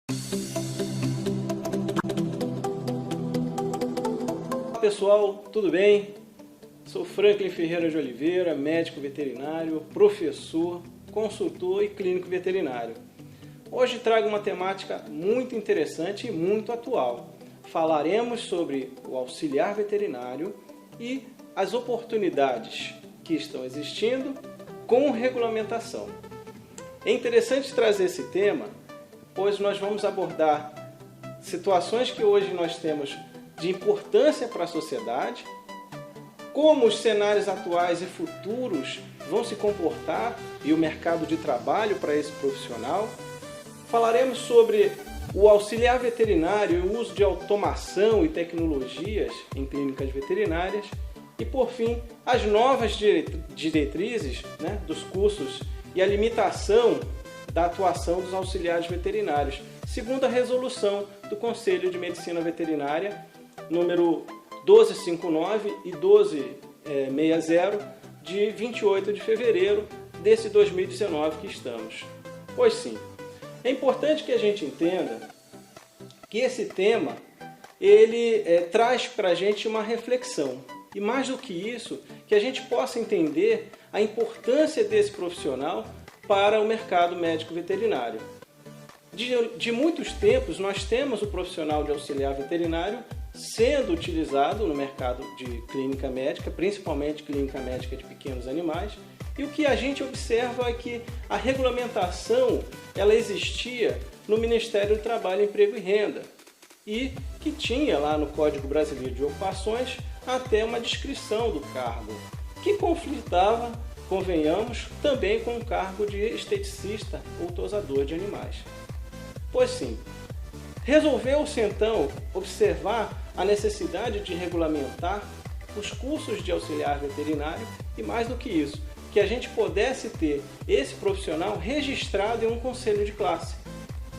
Olá pessoal, tudo bem? Sou Franklin Ferreira de Oliveira, médico veterinário, professor, consultor e clínico veterinário. Hoje trago uma temática muito interessante e muito atual. Falaremos sobre o auxiliar veterinário e as oportunidades que estão existindo com regulamentação. É interessante trazer esse tema, pois nós vamos abordar situações que hoje nós temos de importância para a sociedade, como os cenários atuais e futuros vão se comportar e o mercado de trabalho para esse profissional. Falaremos sobre o auxiliar veterinário e o uso de automação e tecnologias em clínicas veterinárias. E, por fim, as novas diretrizes, dos cursos e a limitação da atuação dos auxiliares veterinários, segundo a resolução do Conselho de Medicina Veterinária, número 1259 e 1260, de 28 de fevereiro desse 2019 que estamos. Pois sim, é importante que a gente entenda que esse tema ele traz para a gente uma reflexão. E mais do que isso, que a gente possa entender a importância desse profissional para o mercado médico veterinário. De muitos tempos, nós temos o profissional de auxiliar veterinário sendo utilizado no mercado de clínica médica, principalmente clínica médica de pequenos animais, e o que a gente observa é que a regulamentação ela existia no Ministério do Trabalho, Emprego e Renda, e que tinha lá no Código Brasileiro de Ocupações até uma descrição do cargo, que conflitava, convenhamos, também com o cargo de esteticista ou tosador de animais. Pois sim, resolveu-se então observar a necessidade de regulamentar os cursos de auxiliar veterinário e, mais do que isso, que a gente pudesse ter esse profissional registrado em um conselho de classe.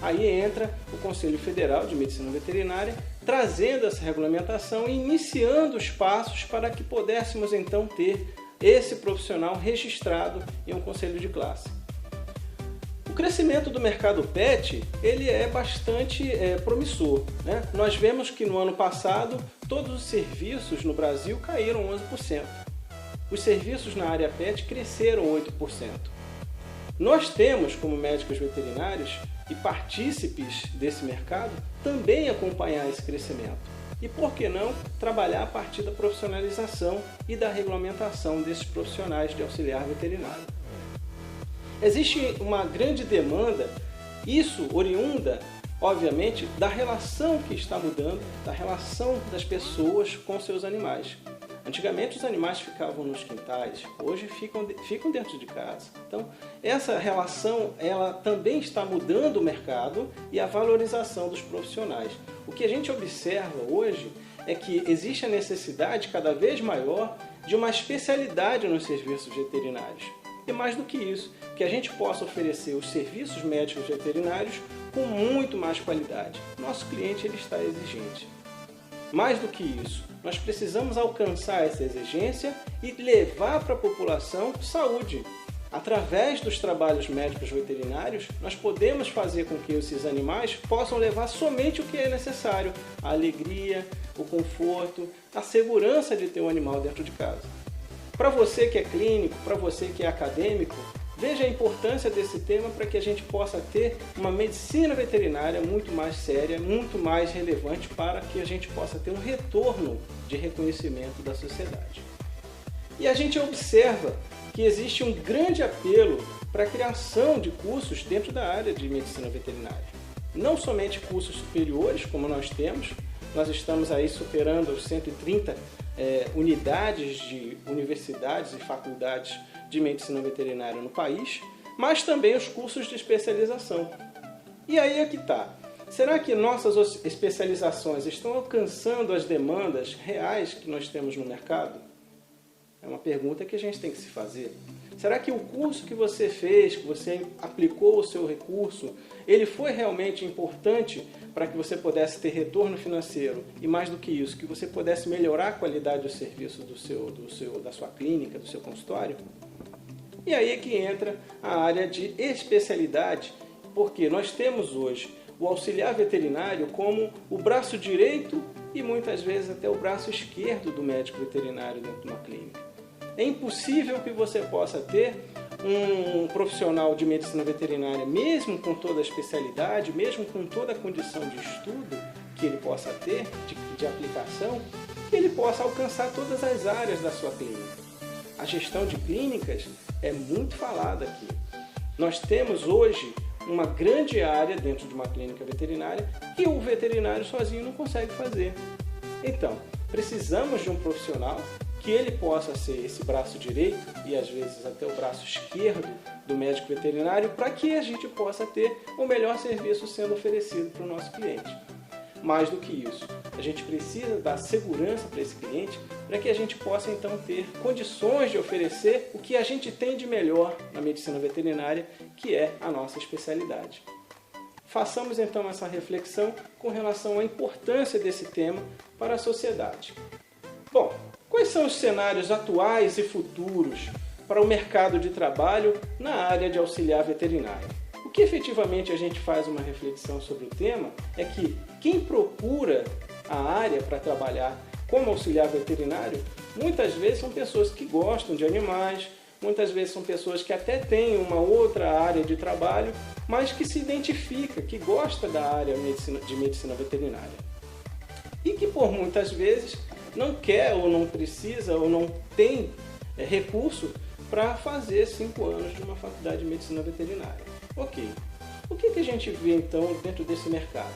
Aí entra o Conselho Federal de Medicina Veterinária, trazendo essa regulamentação e iniciando os passos para que pudéssemos então ter esse profissional registrado em um conselho de classe. O crescimento do mercado pet ele é bastante promissor, né? Nós vemos que no ano passado todos os serviços no Brasil caíram 11%. Os serviços na área pet cresceram 8%. Nós temos, como médicos veterinários e partícipes desse mercado, também acompanhar esse crescimento. E por que não trabalhar a partir da profissionalização e da regulamentação desses profissionais de auxiliar veterinário? Existe uma grande demanda, isso oriunda, obviamente, da relação que está mudando, da relação das pessoas com seus animais. Antigamente os animais ficavam nos quintais, hoje ficam dentro de casa. Então, essa relação ela também está mudando o mercado e a valorização dos profissionais. O que a gente observa hoje é que existe a necessidade cada vez maior de uma especialidade nos serviços veterinários. E mais do que isso, que a gente possa oferecer os serviços médicos veterinários com muito mais qualidade. Nosso cliente ele está exigente. Mais do que isso, nós precisamos alcançar essa exigência e levar para a população saúde. Através dos trabalhos médicos veterinários, nós podemos fazer com que esses animais possam levar somente o que é necessário, a alegria, o conforto, a segurança de ter um animal dentro de casa. Para você que é clínico, para você que é acadêmico, veja a importância desse tema para que a gente possa ter uma medicina veterinária muito mais séria, muito mais relevante para que a gente possa ter um retorno de reconhecimento da sociedade. E a gente observa que existe um grande apelo para a criação de cursos dentro da área de medicina veterinária. Não somente cursos superiores, como nós temos, nós estamos aí superando os 130 unidades de universidades e faculdades de medicina veterinária no país, mas também os cursos de especialização. E aí é que está. Será que nossas especializações estão alcançando as demandas reais que nós temos no mercado? É uma pergunta que a gente tem que se fazer. Será que o curso que você fez, que você aplicou o seu recurso, ele foi realmente importante para que você pudesse ter retorno financeiro e, mais do que isso, que você pudesse melhorar a qualidade do serviço da sua clínica, do seu consultório? E aí é que entra a área de especialidade, porque nós temos hoje o auxiliar veterinário como o braço direito e muitas vezes até o braço esquerdo do médico veterinário dentro de uma clínica. É impossível que você possa ter um profissional de medicina veterinária, mesmo com toda a especialidade, mesmo com toda a condição de estudo que ele possa ter, de aplicação, que ele possa alcançar todas as áreas da sua clínica. A gestão de clínicas é muito falada aqui. Nós temos hoje uma grande área dentro de uma clínica veterinária que o veterinário sozinho não consegue fazer. Então, precisamos de um profissional que ele possa ser esse braço direito e às vezes até o braço esquerdo do médico veterinário para que a gente possa ter o melhor serviço sendo oferecido para o nosso cliente. Mais do que isso, a gente precisa dar segurança para esse cliente para que a gente possa então ter condições de oferecer o que a gente tem de melhor na medicina veterinária, que é a nossa especialidade. Façamos então essa reflexão com relação à importância desse tema para a sociedade. Bom, quais são os cenários atuais e futuros para o mercado de trabalho na área de auxiliar veterinário? O que efetivamente a gente faz uma reflexão sobre o tema é que quem procura a área para trabalhar como auxiliar veterinário, muitas vezes são pessoas que gostam de animais, muitas vezes são pessoas que até têm uma outra área de trabalho, mas que se identifica, que gosta da área de medicina veterinária. E que por muitas vezes não quer ou não precisa ou não tem recurso para fazer 5 anos de uma faculdade de medicina veterinária. Ok, o que a gente vê então dentro desse mercado?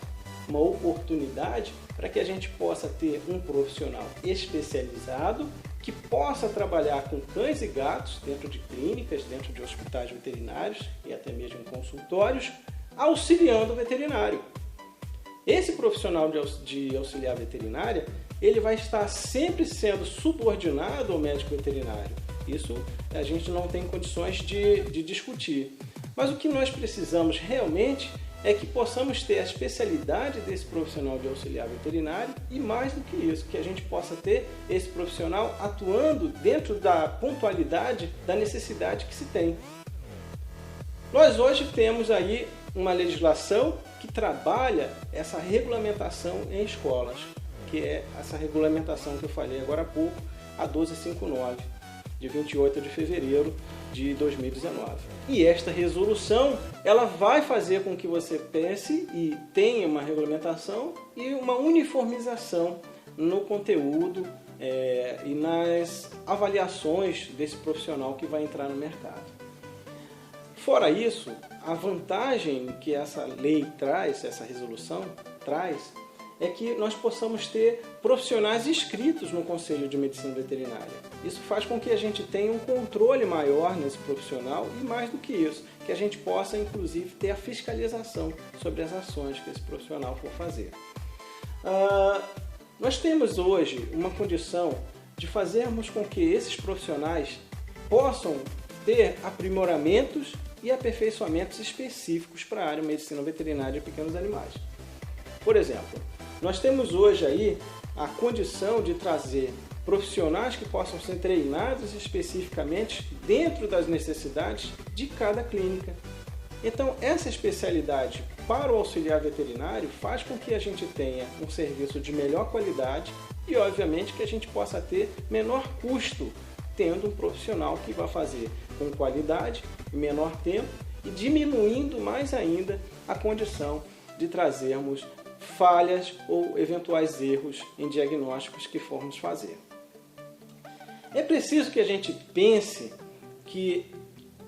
Uma oportunidade para que a gente possa ter um profissional especializado que possa trabalhar com cães e gatos dentro de clínicas, dentro de hospitais veterinários e até mesmo em consultórios, auxiliando o veterinário. Esse profissional de auxiliar veterinária, ele vai estar sempre sendo subordinado ao médico veterinário. Isso a gente não tem condições de discutir. Mas o que nós precisamos realmente é que possamos ter a especialidade desse profissional de auxiliar veterinário e mais do que isso, que a gente possa ter esse profissional atuando dentro da pontualidade da necessidade que se tem. Nós hoje temos aí uma legislação que trabalha essa regulamentação em escolas, que é essa regulamentação que eu falei agora há pouco, a 1259, de 28 de fevereiro de 2019. E esta resolução, ela vai fazer com que você pense e tenha uma regulamentação e uma uniformização no conteúdo e nas avaliações desse profissional que vai entrar no mercado. Fora isso, a vantagem que essa lei traz, essa resolução traz, é que nós possamos ter profissionais inscritos no Conselho de Medicina Veterinária. Isso faz com que a gente tenha um controle maior nesse profissional e, mais do que isso, que a gente possa, inclusive, ter a fiscalização sobre as ações que esse profissional for fazer. Nós temos hoje uma condição de fazermos com que esses profissionais possam ter aprimoramentos e aperfeiçoamentos específicos para a área de medicina veterinária de pequenos animais. Por exemplo, nós temos hoje aí a condição de trazer profissionais que possam ser treinados especificamente dentro das necessidades de cada clínica. Então, essa especialidade para o auxiliar veterinário faz com que a gente tenha um serviço de melhor qualidade e, obviamente, que a gente possa ter menor custo, tendo um profissional que vai fazer com qualidade, em menor tempo e diminuindo mais ainda a condição de trazermos falhas ou eventuais erros em diagnósticos que formos fazer. É preciso que a gente pense que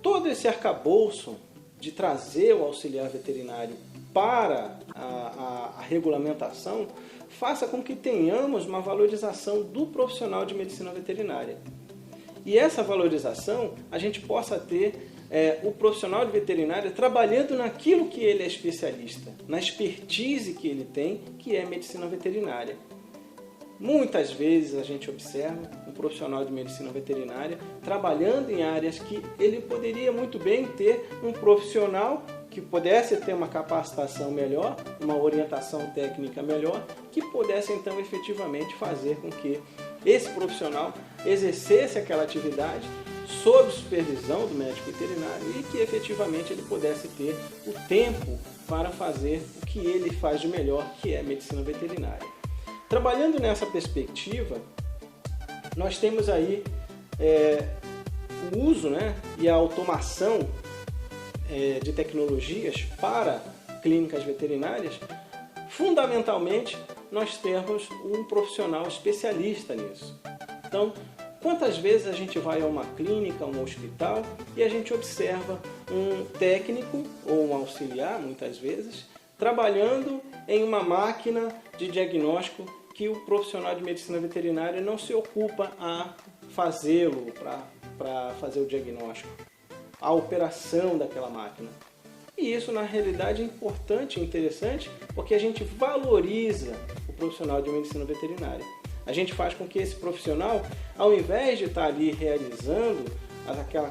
todo esse arcabouço de trazer o auxiliar veterinário para a regulamentação faça com que tenhamos uma valorização do profissional de medicina veterinária. E essa valorização a gente possa ter o profissional de veterinária trabalhando naquilo que ele é especialista, na expertise que ele tem, que é medicina veterinária. Muitas vezes a gente observa um profissional de medicina veterinária trabalhando em áreas que ele poderia muito bem ter um profissional que pudesse ter uma capacitação melhor, uma orientação técnica melhor, que pudesse então efetivamente fazer com que esse profissional exercesse aquela atividade sob supervisão do médico veterinário e que efetivamente ele pudesse ter o tempo para fazer o que ele faz de melhor, que é a medicina veterinária. Trabalhando nessa perspectiva, nós temos aí o uso, né, e a automação de tecnologias para clínicas veterinárias. Fundamentalmente, nós temos um profissional especialista nisso. Então, quantas vezes a gente vai a uma clínica, a um hospital, e a gente observa um técnico ou um auxiliar, muitas vezes, trabalhando em uma máquina de diagnóstico que o profissional de medicina veterinária não se ocupa a fazê-lo para fazer o diagnóstico, a operação daquela máquina. E isso, na realidade, é importante e interessante porque a gente valoriza o profissional de medicina veterinária. A gente faz com que esse profissional, ao invés de estar ali realizando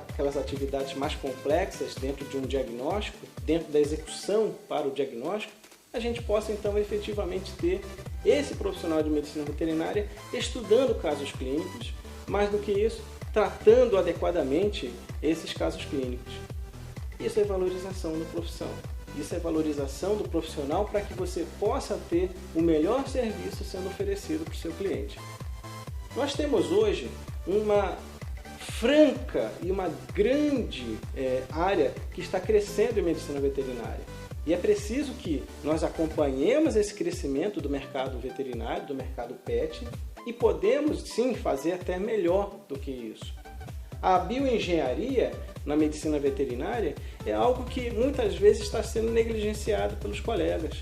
aquelas atividades mais complexas dentro de um diagnóstico, dentro da execução para o diagnóstico, a gente possa então efetivamente ter esse profissional de medicina veterinária estudando casos clínicos, mais do que isso, tratando adequadamente esses casos clínicos. Isso é valorização da profissão. Isso é valorização do profissional para que você possa ter o melhor serviço sendo oferecido para o seu cliente. Nós temos hoje uma franca e uma grande área que está crescendo em medicina veterinária. E é preciso que nós acompanhemos esse crescimento do mercado veterinário, do mercado pet, e podemos sim fazer até melhor do que isso. A bioengenharia na medicina veterinária é algo que muitas vezes está sendo negligenciado pelos colegas.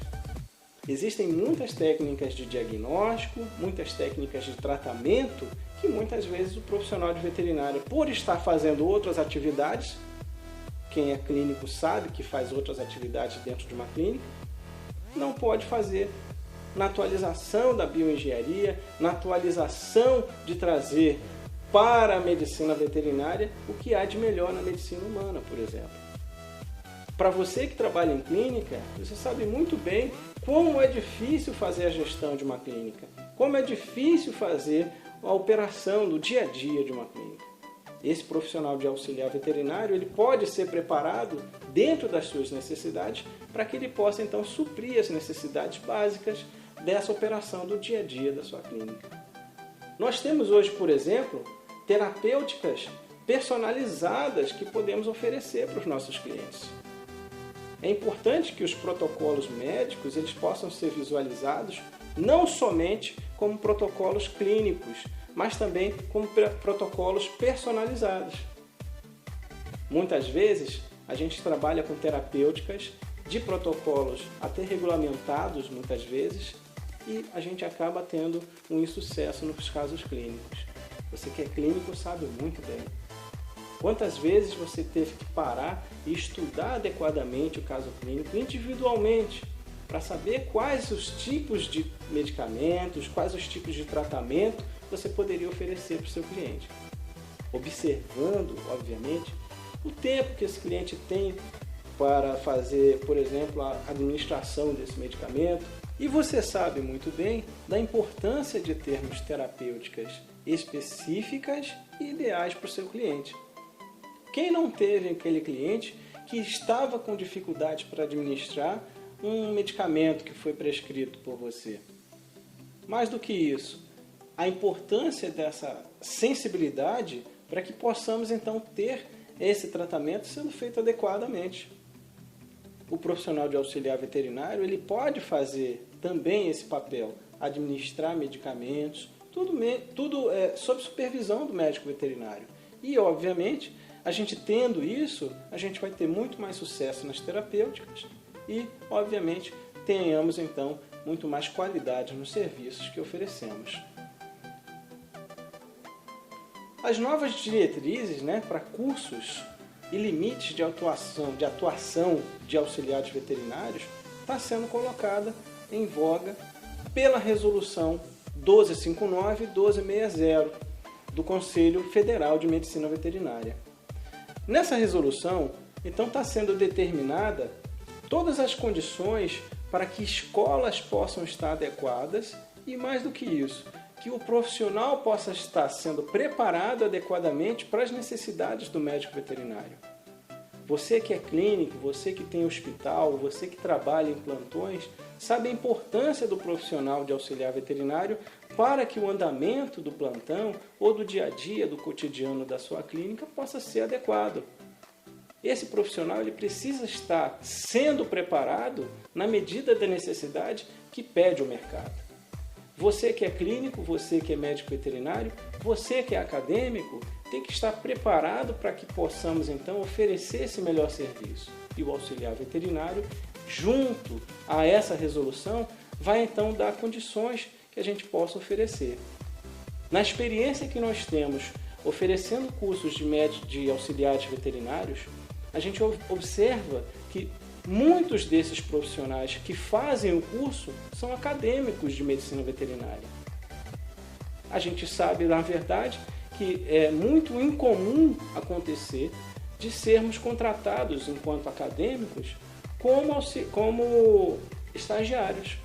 Existem muitas técnicas de diagnóstico, muitas técnicas de tratamento que muitas vezes o profissional de veterinária, por estar fazendo outras atividades, quem é clínico sabe que faz outras atividades dentro de uma clínica, não pode fazer na atualização da bioengenharia, na atualização de trazer para a medicina veterinária o que há de melhor na medicina humana, por exemplo. Para você que trabalha em clínica, você sabe muito bem como é difícil fazer a gestão de uma clínica, como é difícil fazer a operação do dia a dia de uma clínica. Esse profissional de auxiliar veterinário ele pode ser preparado dentro das suas necessidades para que ele possa então suprir as necessidades básicas dessa operação do dia a dia da sua clínica. Nós temos hoje, por exemplo, terapêuticas personalizadas que podemos oferecer para os nossos clientes. É importante que os protocolos médicos eles possam ser visualizados não somente como protocolos clínicos, mas também como protocolos personalizados. Muitas vezes a gente trabalha com terapêuticas de protocolos até regulamentados muitas vezes e a gente acaba tendo um insucesso nos casos clínicos. Você que é clínico sabe muito bem. Quantas vezes você teve que parar e estudar adequadamente o caso clínico individualmente para saber quais os tipos de medicamentos, quais os tipos de tratamento você poderia oferecer para o seu cliente. Observando, obviamente, o tempo que esse cliente tem para fazer, por exemplo, a administração desse medicamento. E você sabe muito bem da importância de termos terapêuticas específicas e ideais para o seu cliente. Quem não teve aquele cliente que estava com dificuldade para administrar um medicamento que foi prescrito por você? Mais do que isso, a importância dessa sensibilidade para que possamos então ter esse tratamento sendo feito adequadamente. O profissional de auxiliar veterinário ele pode fazer também esse papel, administrar medicamentos, tudo sob supervisão do médico veterinário. E, obviamente, a gente tendo isso, a gente vai ter muito mais sucesso nas terapêuticas e, obviamente, tenhamos então muito mais qualidade nos serviços que oferecemos. As novas diretrizes para cursos e limites de atuação de auxiliares veterinários está sendo colocada em voga pela Resolução 1259 e 1260 do Conselho Federal de Medicina Veterinária. Nessa resolução, então, está sendo determinada todas as condições para que escolas possam estar adequadas e, mais do que isso, que o profissional possa estar sendo preparado adequadamente para as necessidades do médico veterinário. Você que é clínico, você que tem hospital, você que trabalha em plantões, sabe a importância do profissional de auxiliar veterinário para que o andamento do plantão ou do dia a dia, do cotidiano da sua clínica possa ser adequado. Esse profissional ele precisa estar sendo preparado na medida da necessidade que pede o mercado. Você que é clínico, você que é médico veterinário, você que é acadêmico, tem que estar preparado para que possamos então oferecer esse melhor serviço. E o auxiliar veterinário, junto a essa resolução, vai então dar condições que a gente possa oferecer. Na experiência que nós temos oferecendo cursos de auxiliares veterinários, a gente observa que muitos desses profissionais que fazem o curso são acadêmicos de medicina veterinária. A gente sabe, na verdade, que é muito incomum acontecer de sermos contratados enquanto acadêmicos como estagiários.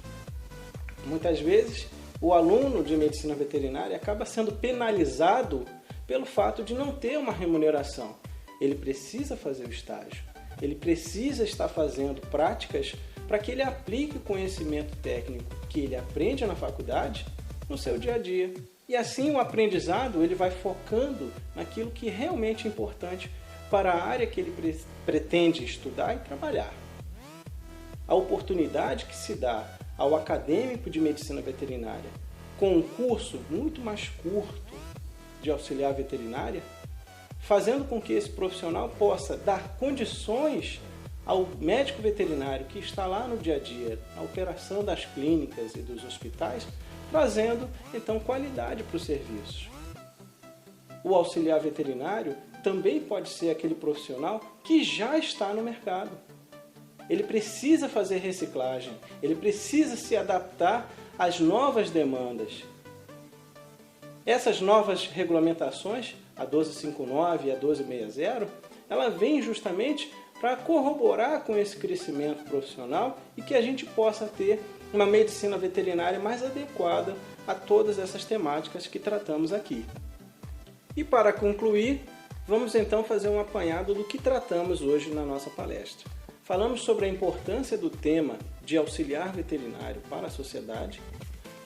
Muitas vezes, o aluno de medicina veterinária acaba sendo penalizado pelo fato de não ter uma remuneração. Ele precisa fazer o estágio, ele precisa estar fazendo práticas para que ele aplique o conhecimento técnico que ele aprende na faculdade no seu dia a dia. E assim o aprendizado ele vai focando naquilo que realmente é importante para a área que ele pretende estudar e trabalhar. A oportunidade que se dá ao acadêmico de medicina veterinária com um curso muito mais curto de auxiliar veterinária, fazendo com que esse profissional possa dar condições ao médico veterinário que está lá no dia a dia, na operação das clínicas e dos hospitais, trazendo então qualidade para os serviços. O auxiliar veterinário também pode ser aquele profissional que já está no mercado. Ele precisa fazer reciclagem, ele precisa se adaptar às novas demandas. Essas novas regulamentações, a 1259 e a 1260, ela vem justamente para corroborar com esse crescimento profissional e que a gente possa ter uma medicina veterinária mais adequada a todas essas temáticas que tratamos aqui. E para concluir, vamos então fazer um apanhado do que tratamos hoje na nossa palestra. Falamos sobre a importância do tema de auxiliar veterinário para a sociedade,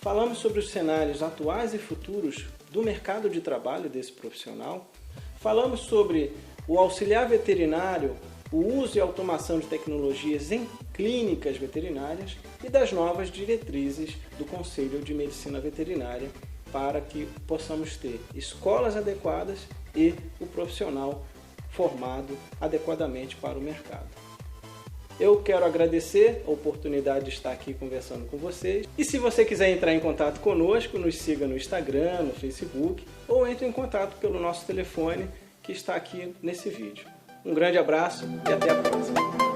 falamos sobre os cenários atuais e futuros do mercado de trabalho desse profissional, falamos sobre o auxiliar veterinário, o uso e automação de tecnologias em clínicas veterinárias e das novas diretrizes do Conselho de Medicina Veterinária para que possamos ter escolas adequadas e o profissional formado adequadamente para o mercado. Eu quero agradecer a oportunidade de estar aqui conversando com vocês. E se você quiser entrar em contato conosco, nos siga no Instagram, no Facebook ou entre em contato pelo nosso telefone que está aqui nesse vídeo. Um grande abraço e até a próxima!